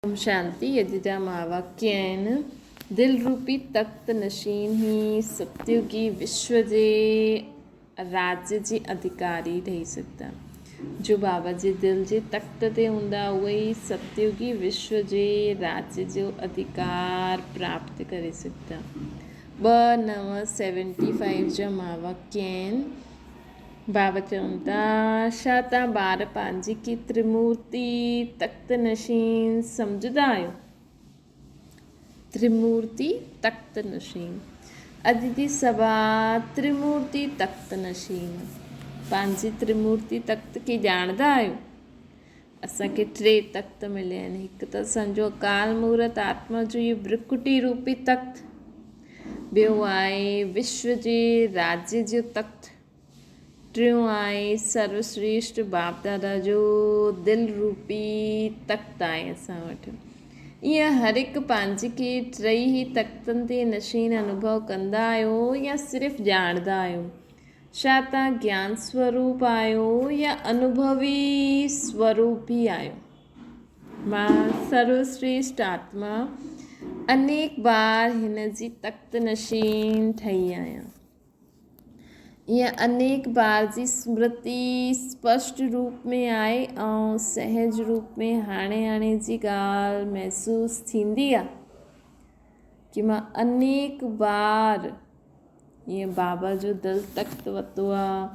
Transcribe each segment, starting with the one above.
ओम शांति। यदिदा महावाक्य आहिनि। दिल रूपी तख्त नशीन ही सत्युगी विश्व जे राज्य जे अधिकारी ठही सघंदा। जो बाबा जे दिल जे तख्त ते हूंदा उहे ई सत्युगी विश्व जे राज्य जो अधिकार प्राप्त करे सघंदा। 2975 जा महावाक्य आहिनि। बाबा चवनि था, छा तव्हां ॿार पंहिंजी की त्रिमूर्ति तख्त नशीन सम्झंदा आहियो? त्रिमूर्ति तख्त नशीन। अॼु जी सभा त्रिमूर्ति तख्त नशीन। पंहिंजी त्रिमूर्ति तख्त खे ॼाणंदा आहियो? असांखे 3 तख्त मिलिया आहिनि। हिकु त असांजो अकाल मूर्त आत्मा जो इहो ब्रिकुटी रूपी तख्त, ॿियो आहे विश्व जे राज्य जो तख्त, टियों आहे सर्वश्रेष्ठ बाप दादा जो दिल रूपी तख्त आहे असां वटि। ईअं हर हिकु पंहिंजे खे 3 ई तख्तनि ते नशीन अनुभव कंदा आहियो या सिर्फ़ु ॼाणंदा आहियो? छा तव्हां ज्ञान स्वरूप आहियो या अनुभवी स्वरूप ई आहियो? मां सर्वश्रेष्ठ आत्मा अनेक बार हिन जी तख्त नशीन ठही आहियां। ईअं अनेक बार जी स्मृति स्पष्ट रूप में आहे ऐं सहज रूप में हाणे जी ॻाल्हि महसूसु थींदी आहे कि मां अनेक बार ईअं बाबा जो दिल तख्त वरितो आहे,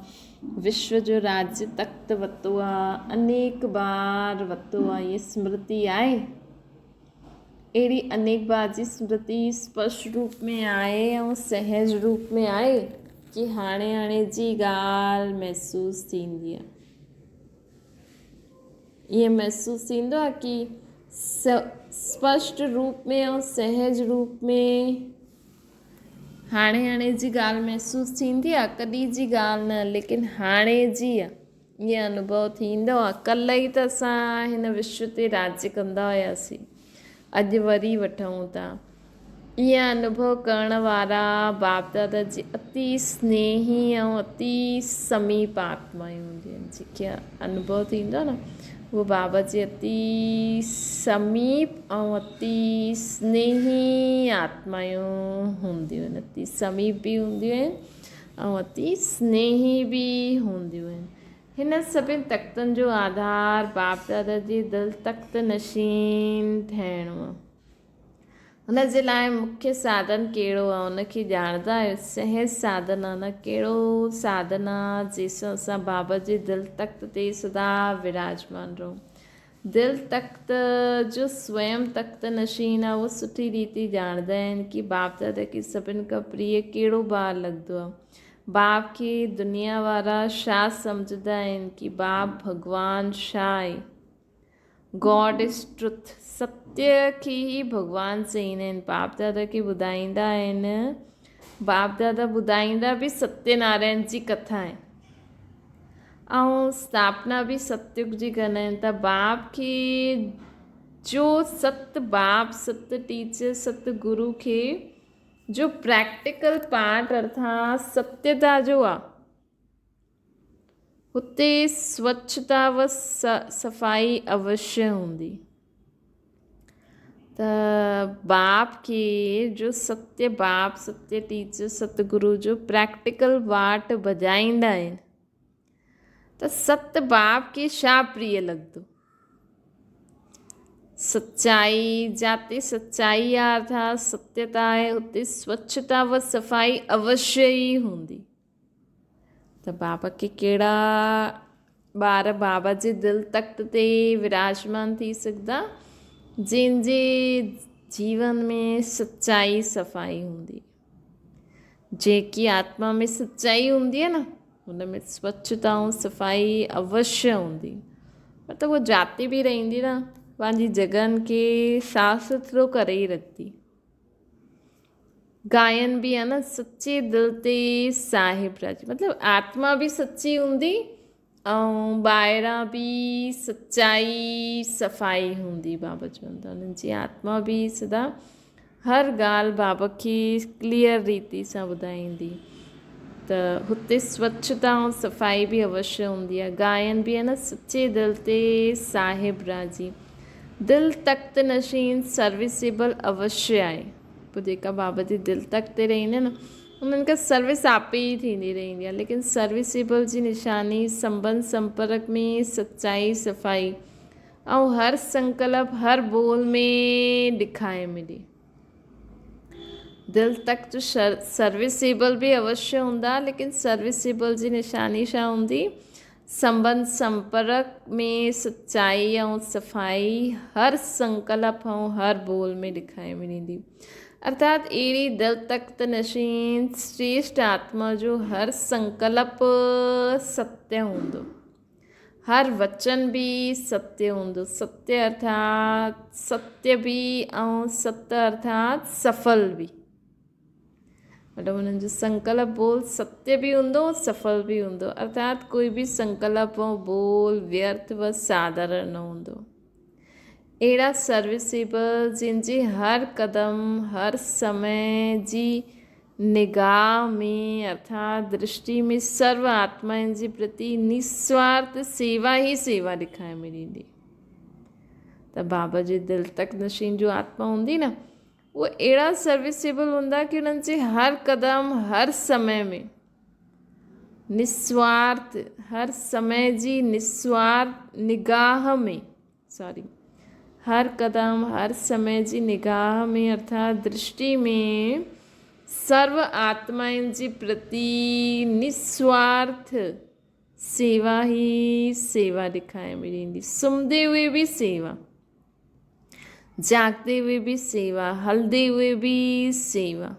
विश्व जो राज्य तख्त वरितो आहे, अनेक बार वरितो आहे। इहा स्मृति आहे। अहिड़ी अनेक बार जी स्मृति स्पष्ट रूप में आहे ऐं सहज रूप में आहे कि हाणे जी ॻाल्हि महसूसु थींदी आहे। ईअं महसूसु थींदो आहे कि स्पष्ट रूप में ऐं सहज रूप में हाणे जी ॻाल्हि महसूसु थींदी आहे। कॾहिं जी ॻाल्हि न, लेकिन हाणे जी आहे। ईअं अनुभव थींदो आहे। कल्ह ई त असां हिन विश्व ते राज्य कंदा हुआसीं, अॼु वरी वठूं था। ईअं अनुभव करण वारा बाप दादा जी अति स्नेही ऐं अति समीप आत्मायूं हूंदियूं आहिनि। जेके अनुभव थींदो न, उहो बाबा जी अति समीप ऐं अति स्नेही आत्मायूं हूंदियूं आहिनि। अति समीप बि हूंदियूं आहिनि ऐं अति स्नेही बि हूंदियूं आहिनि। हिन सभिनि तख्तनि जो आधार बाप दादा जी दिल तख्त नशीन ठहिणो आहे। हुन जे लाइ मुख्य साधन कहिड़ो आहे हुनखे ॼाणंदा आहियो? सहज साधन आहे न। कहिड़ो साधन आहे जंहिंसां असां बाबा जे दिल तख्त ते सदा विराजमान रहूं? दिल तख्त जो स्वयं तख्त नशीन आहे, उहो सुठी रीति ॼाणंदा आहिनि कि बाप दादा खे सभिनि खां प्रिय कहिड़ो बार लॻंदो आहे। बाप खे दुनिया वारा छा सम्झंदा आहिनि कि बाप भॻवानु छा आहे? God is truth. सत्य खे ई भॻवानु चईंदा आहिनि। बाप दादा खे ॿुधाईंदा आहिनि। बाप दादा ॿुधाईंदा बि सत्यनारायण जी कथा आहे ऐं स्थापना बि सतयुग जी कंदा आहिनि। त बाप खे जो सत बाप, सत टीचर, सत गुरु खे जो प्रैक्टिकल पार्ट अर्थात सत्यता जो आहे, हुते स्वच्छता व सफ़ाई अवश्य हूंदी। त बाप खे जो सत्य बाप, सत्य टीचर, सतगुरु जो प्रैक्टिकल वाट बजाईंदा आहिनि, त सत बाप खे छा प्रिय लॻंदो? सच्चाई। जाते सच्चाई आहे अर्थात सत्यता आहे, हुते स्वच्छता व सफ़ाई अवश्य ई हूंदी। त बाबा खे कहिड़ा ॿार बाबा जे दिल तख्त ते विराजमान थी सघंदा? जंहिंजे जीवन में सच्चाई सफ़ाई हूंदी। जेकी आत्मा में सच्चाई हूंदी आहे न, हुन में स्वच्छता ऐं सफ़ाई अवश्य हूंदी। मतिलबु उहो जाते बि रहंदी न, पंहिंजी जॻहियुनि खे साफ़ सुथरो करे ई रखंदी। गायन बि आहे न, सचे दिल ते साहिब राजी। मतिलबु आत्मा बि सची हूंदी ऐं ॿाहिरां बि सच्चाई सफ़ाई हूंदी। बाबा चवंदा हुननि जी आत्मा बि सदा हर ॻाल्हि बाबा खे क्लियर रीति सां ॿुधाईंदी। त हुते स्वच्छता ऐं सफ़ाई बि अवश्य हूंदी आहे। गायन बि आहे न, सचे दिल ते साहिब राजी। दिल तख़्त नशीन सर्विसेबल अवश्य आहे। पोइ जेका बाबा जी दिल तख़्त ते रहंदा न उन्हनि खां सर्विस आपे ई थींदी रहंदी आहे। लेकिन सर्विसेबल जी निशानी संबंध संपर्क में सच्चाई सफ़ाई ऐं हर संकल्प हर बोल में ॾेखारे मिले। दिल तक जो सर्विसेबल भी अवश्य हूंदा, लेकिन सर्विसेबल जी निशानी छा हूंदी? संबंध संपर्क में सच्चाई ऐं सफ़ाई हर संकल्प ऐं हर बोल में ॾेखारे मिलंदी। अर्थात अहिड़ी दिल तख़्त नशीन श्रेष्ठ आत्मा जो हर संकल्प सत्य हूंदो, हर वचन भी सत्य हूंदो। सत्य अर्थात सत्य भी ऐं सत्य अर्थात सफल भी। मतलब उन्हनि जो संकल्प बोल सत्य भी हूंदो सफल भी हूंदो। अर्थात कोई भी संकल्प ऐं बोल व्यर्थ व साधारण न हूंदो। अहिड़ा सर्विसेबल जिनजी हर कदम हर समय जी निगाह में अर्थात दृष्टि में सर्व आत्माउनि जे प्रति निस्वार्थ सेवा ही सेवा ॾेखारे मिलंदी। त बाबा जी दिल तक नशीन जो आत्मा हूंदी न, वो अहिड़ा सर्विसेबल हूंदा कि उन्हनि जे हर कदम हर समय में निस्वार्थ हर समय जी निस्वार्थ निगाह में हर कदम हर समय जी निगाह में अर्थात दृष्टि में सर्व आत्माउनि जे प्रति निस्वार्थ सेवा ही सेवा ॾेखारे मिलंदी। सुम्हंदे हुए भी सेवा, जागते हुए भी सेवा, हलदे हुए भी सेवा,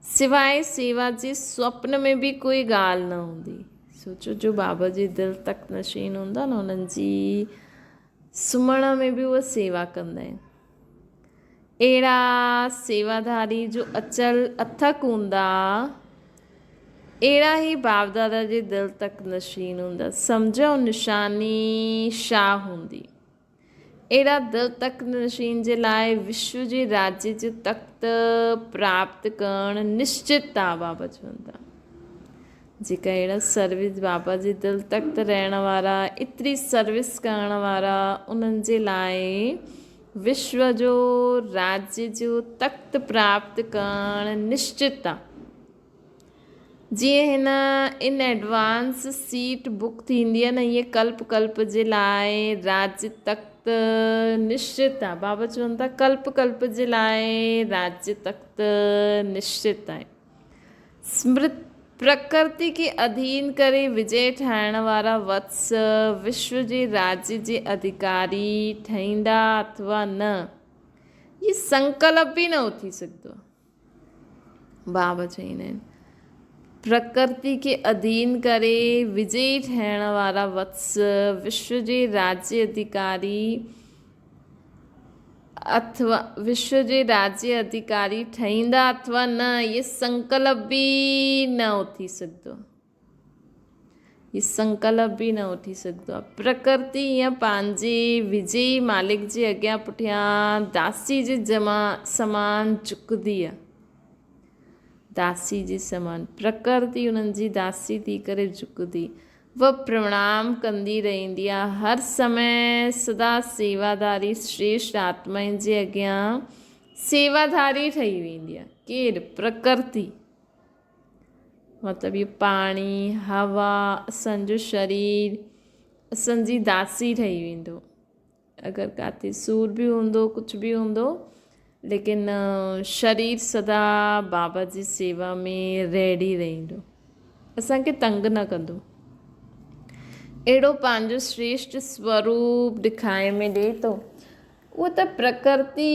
सिवाय सेवा जे स्वप्न में भी कोई ॻाल्हि न हूंदी। सोचो जो बाबा जी दिल तक नशीन हूंदा न, उन्हनि जी सुम्हण में भी उहे सेवा कंदा आहिनि। अहिड़ा सेवाधारी जो अचल अथक हूंदा, अहिड़ा ही बाप दादा जे दिल तक नशीन हूंदा। सम्झो निशानी छा हूंदी? अहिड़ा दिल तक नशीन जे लाइ विश्व जे राज्य जो तख़्त प्राप्त करणु निश्चित आहे। बाबा चवनि था जेका अहिड़ा सर्विस बाबा जी दिल तख़्त रहण वारा एतिरी सर्विस करण वारा उन्हनि जे लाइ विश्व जो राज्य जो तख़्त प्राप्त करणु निश्चित आहे। जीअं हिन इन एडवांस सीट बुक थींदी आहे न, ईअं कल्प कल्प जे लाइ राज्य तख़्त निश्चित आहे। बाबा चवनि था कल्प कल्प जे लाइ राज्य तख़्त निश्चित आहे। स्मृत प्रकृति के अधीन करे विजय ठाहिण वारा वत्स विश्व जे राज्य जे अधिकारी ठहींदा अथवा न, ये संकल्प भी न थी सघंदो। बाबा चवंदा आहिनि प्रकृति के अधीन करे विजय ठहण वारा वत्स विश्व जे राज्य अधिकारी अथवा विश्व जे राज्य अधिकारी ठहींदा अथवा न, ये संकल्प भी न थी सघंदो। ये संकल्प भी न थी सघंदो आहे। प्रकृति ईअं पंहिंजे विजयी मालिक जे अॻियां पुठियां दासी जे समान झुकंदी आहे। दासी जे समान प्रकृति उन्हनि जी दासी थी करे झुकंदी, वह प्रणाम कंदी रहंदी आहे। हर समय सदा सेवादारी श्रेष्ठ आत्माउनि जे अॻियां सेवाधारी ठही वेंदी आहे। केरु? प्रकृति। मतिलबु इहो पाणी हवा असांजो शरीर असांजी दासी ठही वेंदो। अगरि किथे सूर बि हूंदो कुझु बि हूंदो, लेकिन शरीर सदा बाबा जी सेवा में रेडी रहंदो, असांखे तंग न कंदो। अहिड़ो पंहिंजो श्रेष्ठ स्वरूप ॾेखारे में ॾिए थो। उहो त प्रकृति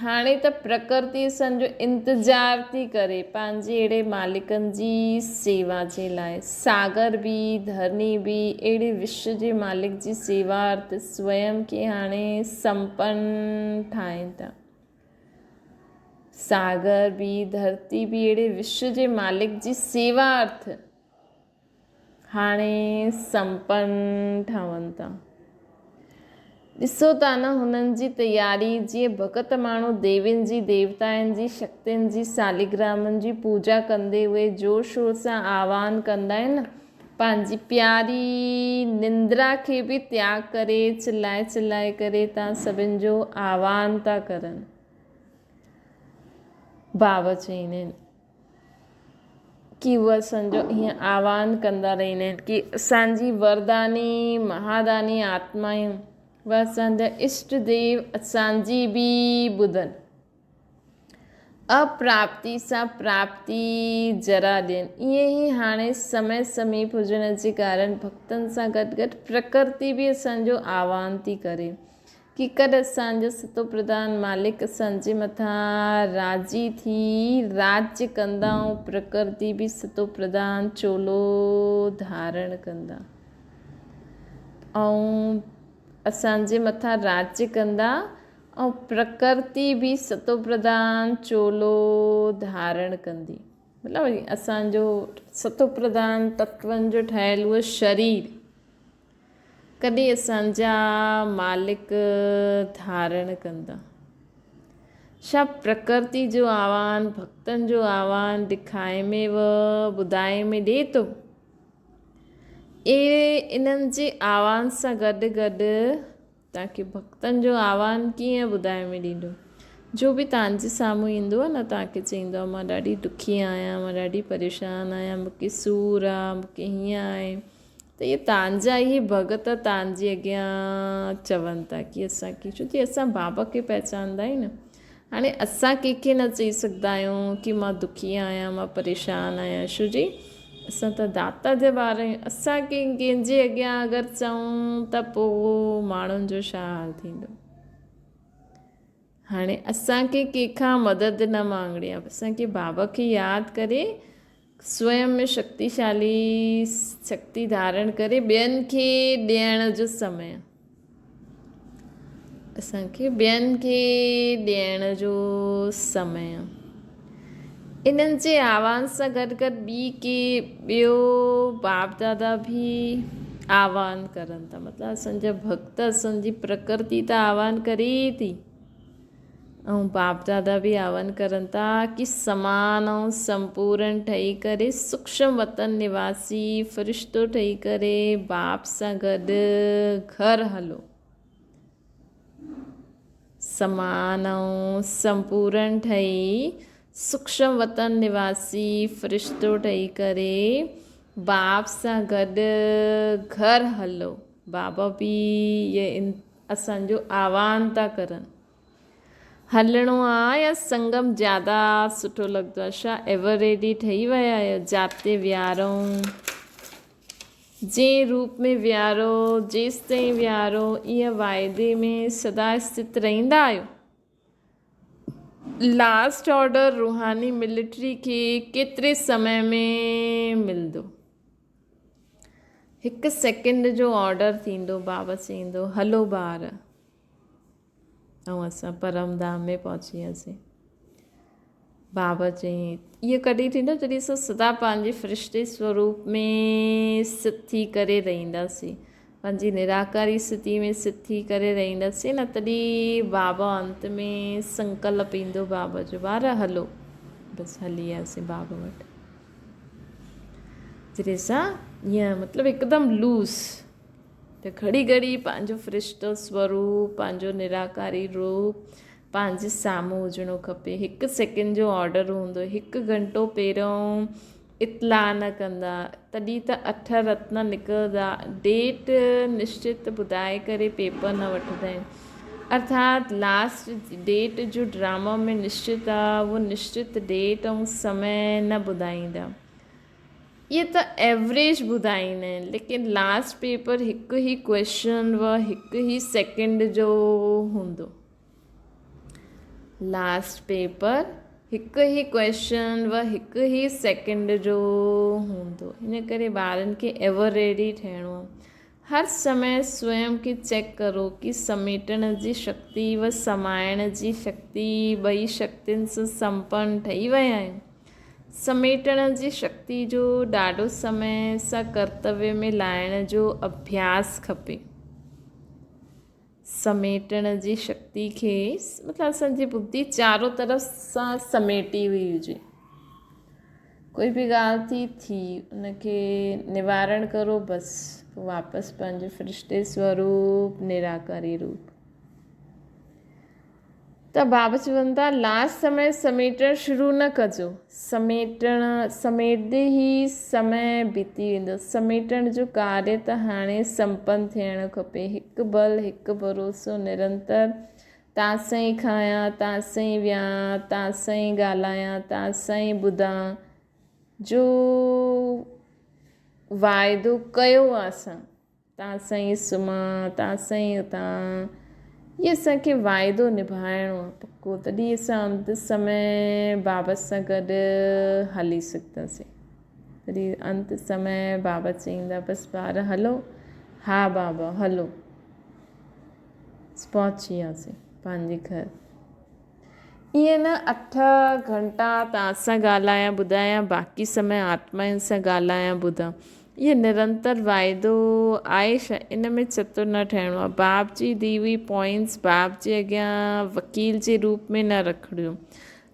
हाणे त प्रकृति असांजो इंतज़ारु थी करे पंहिंजे अहिड़े मालिकनि जी सेवा जे लाइ। सागर बि धरनी बि अहिड़े विश्व जे मालिक जी सेवा अर्थ स्वयं खे हाणे संपन्न ठाहिनि था। सागर भी धरती भी अहिड़े विश्व जे मालिक जी सेवा अर्थ हाणे संपन्न ठहनि था। ॾिसो था न हुननि जी तयारी, जीअं भगत माण्हू देवियुनि जी देवताउनि जी शक्तियुनि जी सालिग्रामनि जी पूजा कंदे हुए जोर शोर सां आह्वान कंदा आहिनि न, पंहिंजी प्यारी निंद्रा खे बि त्याग करे चिल्लाए चिल्लाए करे तव्हां सभिनि जो आह्वान था करनि। बाबा चईंदा आहिनि कि उहे असांजो हीअं आह्वान कंदा रहंदा आहिनि कि असांजी वरदानी महादानी आत्मायूं उहे असांजा इष्ट देव असांजी बि ॿुधनि, अप्राप्ति सां प्राप्ति जरा ॾियनि। ईअं ई हाणे समय समीप हुजण जे कारण भक्तनि सां गॾु गॾु प्रकृति बि असांजो आह्वान थी करे कि कॾहिं असांजो सतो प्रधान मालिक असांजे मथां राज़ी थी राज्य कंदा ऐं प्रकृति बि सतो प्रधान चोलो धारण कंदा ऐं असांजे मथां राज्य कंदा ऐं प्रकृति बि सतो प्रधान चोलो धारण कंदी। मतिलबु असांजो सतो प्रधान तत्वनि जो ठहियलु उहो शरीर कॾहिं असांजा मालिक धारण कंदा। छा प्रकृति जो आह्वान भक्तनि जो आह्वान ॾेखाए में ॿुधाए में ॾिए थो। इन्हनि जे आह्वान सां गॾु गॾु तव्हांखे भक्तनि जो आह्वान कीअं ॿुधाए में ॾींदो। जो बि तव्हांजे साम्हूं ईंदो आहे न तव्हांखे चईंदो आहे मां ॾाढी दुखी आहियां, मां ॾाढी परेशान आहियां, मूंखे सूरु आहे, मूंखे हीअं आहे, त इहे तव्हांजा ई भगत तव्हांजे अॻियां चवनि था कि असांखे, छो कि असां बाबा खे पहचानंदा आहियूं न। हाणे असां कंहिंखे न चई सघंदा आहियूं कि मां दुखी आहियां, मां परेशान आहियां, छो जी असां त दाता जा ॿार आहियूं। असां कंहिंजे अॻियां अगरि चऊं त पोइ माण्हुनि जो छा हाल थींदो। हाणे असांखे कंहिंखां मदद न मांगणी आहे, असांखे बाबा खे यादि करे स्वयं में शक्तिशाली शक्ति धारण करे ॿियनि खे ॾियण जो समय। असांखे ॿियनि खे ॾियण जो समय। इन्हनि जे आह्वान सां गॾु गॾु ॿियो बाप दादा बि आह्वान करनि था। मतिलबु असांजा भक्त असांजी प्रकृति त आह्वान करे थी ऐं बाप दादा बि आह्वान करनि था कि समान ऐं संपूर्ण ठही करे सूक्ष्म वतन निवासी फ़रिश्तो ठही करे बाप सां गॾु घर हलो। समान ऐं संपूर्ण ठही सूक्ष्म वतन निवासी फ़रिश्तो ठही करे बाप सां गॾु घर हलो। बाबा बि इहे असांजो आह्वान था करनि। हलणो आहे या संगम ज़्यादा सुठो लॻंदो आहे। छा एवर रेडी ठही विया आहियो जाते विहारूं, जंहिं रूप में विहारो जेसि ताईं विहारो, ईअं वाइदे में सदा स्थित रहंदा आहियो। लास्ट ऑर्डर रूहानी मिलिट्री खे केतिरे समय में मिलंदो। 1 सेकेंड जो ऑर्डर थींदो। बाबा चईंदो हलो ॿार, ऐं असां परम धाम में पहुची वियासीं। बाबा चई इहो कॾहिं थींदो जॾहिं असां सदा पंहिंजे फ़रिश्ते स्वरूप में स्थित थी करे रहंदासीं, पंहिंजी निराकारी स्थिति में स्थित थी करे रहंदासीं न, तॾहिं बाबा अंत में संकल्प ईंदो बाबा जो ॿार हलो। बसि हली वियासीं बाबा वटि। जॾहिं असां ईअं मतिलबु हिकदमि लूज़, त घड़ी घड़ी पंहिंजो फ़रिश्तो स्वरूप, पंहिंजो निराकारी रूप पंहिंजे साम्हूं हुजिणो खपे। 1 सेकेंड जो ऑर्डर हूंदो, 1 घंटो पहिरियों इतला न कंदा, तॾहिं त 8 रत्न निकिरंदा। डेट निश्चित ॿुधाए करे पेपर न वठंदा आहिनि, अर्थात लास्ट डेट जो ड्रामा में निश्चित आहे, उहो निश्चित डेट ऐं समय न ॿुधाईंदा। इहे त एवरेज ॿुधाईंदा आहिनि, लेकिन लास्ट पेपर हिकु ई क्वेश्चन व 1 ई सेकेंड जो हूंदो। लास्ट पेपर 1 ई क्वेश्चन व 1 ई सेकेंड जो हूंदो। हिन करे ॿारनि खे एवर रेडी थियणो आहे। हर समय स्वयं खे चेक करो कि समेटण जी शक्ति व समाइण जी शक्ति ॿई शक्तियुनि सां संपन्न ठही विया आहिनि। समेटण जी शक्ति जो ॾाढो समय सां कर्तव्य में लाइण जो अभ्यास खपे। समेटण जी शक्ति खे मतिलबु असांजी बुद्धि चारों तरफ़ सां समेटी हुई हुजे। कोई बि ॻाल्हि थी उनखे निवारण करो बसि, पोइ वापसि पंहिंजो फ़रिश्ते स्वरूप निराकारी रूप। त बाबा चवनि था लास्ट समय समेटणु शुरू न कजो, समेटंदे ई समय बीती वेंदो। समेटण जो कार्य त हाणे संपन्न थियणु खपे। हिकु बल हिकु भरोसो निरंतर, तव्हां सां ई खायां, तव्हां सां ई वियां, तव्हां सां ई ॻाल्हायां, तव्हां सां ई ॿुधां जो वाइदो कयो आहे असां, तव्हां सां ई सुम्हां, तव्हां सां ई उथां, इहे असांखे वाइदो निभाइणो आहे पको, तॾहिं असां अंत समय बाबा सां गॾु हली सघंदासीं। तॾहिं अंत समय बाबा चईंदा बसि ॿार हलो, हा बाबा हलो, पहुची वियासीं पंहिंजे घर। ईअं न 8 घंटा तव्हां सां ॻाल्हायां ॿुधायां, बाक़ी समय आत्माउनि सां ॻाल्हायां ॿुधां, इहे निरंतर वाइदो आहे छा? इन में चतुर न ठहिणो आहे। बाप जी दी हुई पॉइंट्स बाप जे अॻियां वकील जे रूप में न रखिणियूं।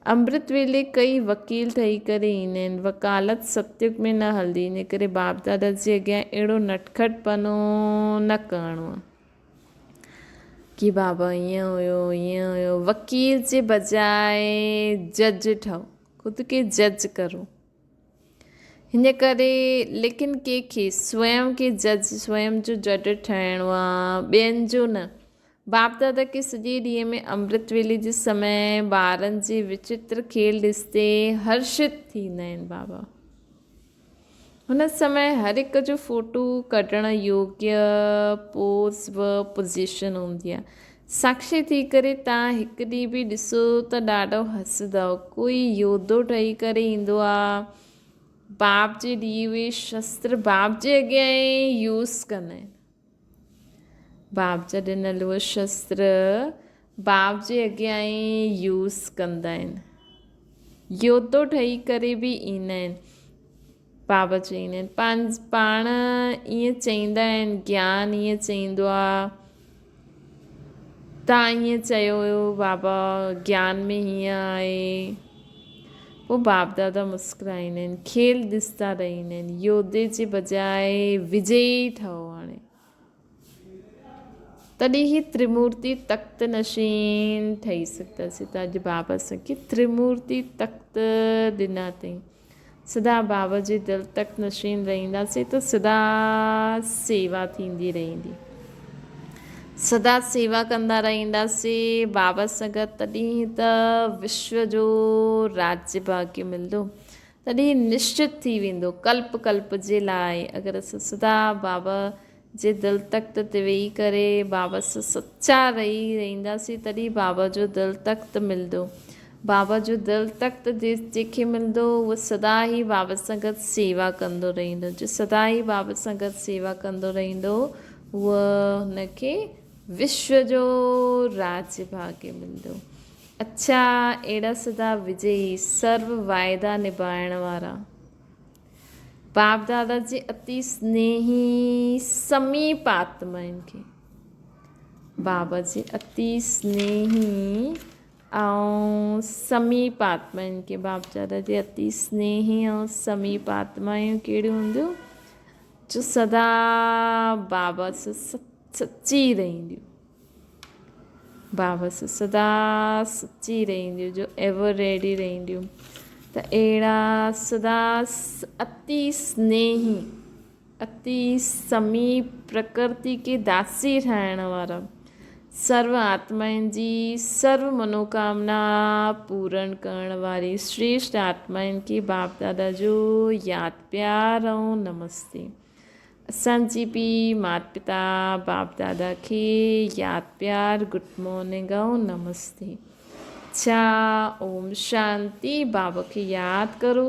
अमृत वेले कई वकील ठही करे ईंदा आहिनि, वकालत सतयुग में न हलंदी, इन करे बाप दादा जे अॻियां अहिड़ो नटखटपनो न करिणो आहे कि बाबा ईअं हुयो। वकील जे बजाए जज ठहो, ख़ुदि खे जज करो। हिन करे लेकिन कंहिंखे स्वयं खे स्वयं जो जज ठहिणो आहे, ॿियनि जो न। बाप दादा खे सॼे ॾींहं में अमृत वेले जे समय ॿारनि जे विचित्र खेल ॾिसते हर्षित थींदा आहिनि बाबा। हुन समय हर हिक जो फ़ोटो कढणु योग्य पोज़ व पोज़ीशन हूंदी आहे। साक्षी थी करे तव्हां हिकु ॾींहुं बि ॾिसो त ॾाढो हसंदव। कोई योद्धो ठही करे ईंदो आहे, बाप जे ॾिए उहे शस्त्र बाप जे अॻियां ई यूज़ कंदा आहिनि। बाप जा ॾिनल उहे शस्त्र बाप जे अॻियां ई यूज़ कंदा आहिनि। योद्धो ठही करे बि ईंदा आहिनि। बाबा चईंदा आहिनि पाण ईअं चईंदा आहिनि, ज्ञान ईअं चईंदो आहे, तव्हां ईअं चयो हुयो बाबा ज्ञान में हीअं आहे। पोइ बाप दादा मुस्कुराईंदा आहिनि, खेल ॾिसंदा रहंदा आहिनि। योद्धे जे बजाए विजयी ठहो हाणे। तॾहिं ही त्रिमूर्ति तख़्त नशीन ठही सघंदासीं। त अॼु बाबा असांखे त्रिमूर्ति तख़्त ॾिना अथई। सदा बाबा जे दिलि तख़्त नशीन रहंदासीं त सदा सेवा थींदी रहंदी, सदा सेवा कंदा रहंदासीं बाबा सां गॾु। तॾहिं त विश्व जो राज्य भाग्य मिलंदो, तॾहिं निश्चित थी वेंदो कल्प कल्प जे लाइ। अगरि असां सदा बाबा जे दिलि तख़्त ते वेही करे बाबा सां सच्चा रहंदासीं, तॾहिं बाबा जो दिलि तख़्त मिलंदो। बाबा जो दिलि तख़्त जंहिंखे मिलंदो उहो सदा ई बाबा सां गॾु सेवा कंदो रहंदो। जो सदा ई बाबा सां गॾु सेवा कंदो रहंदो उहो हुनखे विश्व जो राज्य भाग्य मिलंदो। अच्छा, अहिड़ा सदा विजयी सर्व वाइदा निभाइण वारा बाप दादा जे अति स्नेही समीप आत्माउनि खे, बाबा जे अति स्नेही ऐं समीप आत्माउनि खे, बाप दादा जे अति स्नेही ऐं समीप आत्माऊं कहिड़ियूं हूंदियूं? जो सदा बाबा सां सच्ची रहंदियूं, बाबा सां सदा सच्ची रहंदियूं, जो एवर रेडी रहंदियूं। त अहिड़ा सदा अति स्नेही, अति समीप, प्रकृति के दासी ठाहिण वारा, सर्व आत्माउनि जी सर्व मनोकामना पूर्ण करण वारी श्रेष्ठ आत्माउनि खे बाप दादा जो यादि प्यार ऐं नमस्ते। असांजी बि माता पिता बाप दादा खे यादि प्यार गुड मॉर्निंग ऐं नमस्ते। अच्छा, ओम शांति। बाबा खे यादि करो।